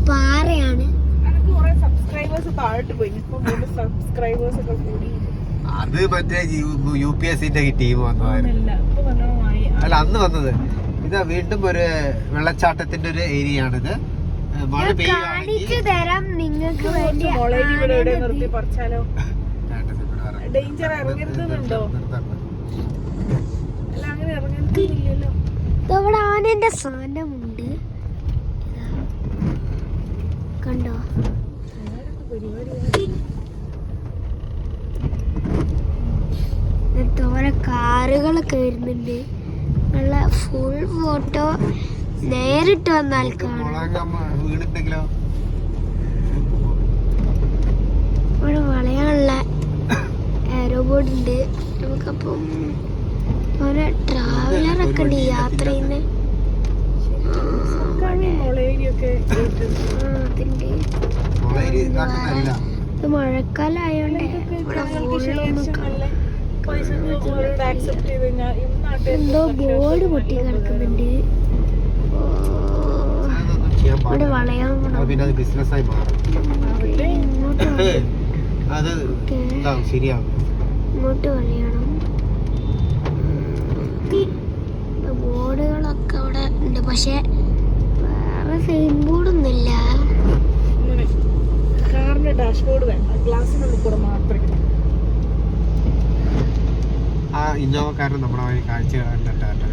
പാറയാണ്. അത് മറ്റേ UPSC team വന്നതായിരുന്നു. അല്ല, അന്ന് വന്നത് ഇത് വീണ്ടും ഒരു വെള്ളച്ചാട്ടത്തിന്റെ ഒരു ഏരിയ ആണിത്. മഴ കാണിച്ചു തരാം നിങ്ങൾക്ക് വേണ്ടി. ഇവിടെ ആനന്റെ സാധനമുണ്ട്, കണ്ടോ? തോരെ കാറുകളൊക്കെ വരുന്നുണ്ട്. നല്ല ഫുൾ ഫോട്ടോ നേരിട്ട് വന്നാൽ കാണാം. ഇവിടെ വളയാനുള്ള എയറോബോർഡ് ഉണ്ട്. നമുക്കപ്പം ഓരോ ട്രാവലറൊക്കെ ഉണ്ട് യാത്ര ചെയ്യുന്ന. ഇത് മഴക്കാലമായോണ്ട് ഇവിടെ എന്തോ ബോർഡ് പൊട്ടി കിടക്കുന്നുണ്ട്. ഇവിടെ വളയാൻ ഇങ്ങോട്ട് വളയണം. ബോർഡുകളൊക്കെ അവിടെ ഉണ്ട്, പക്ഷെ വേറെ സൈൻ ബോർഡൊന്നുമില്ല. കാറിന്റെ ഡാഷ്ബോർഡ് വേണ്ട, ഗ്ലാസിനുള്ളിൽ കൂടെ മാത്രമേ. ആ ഇന്നോവക്കാരൻ നമ്മുടെ കാഴ്ച കണ്ടിട്ട്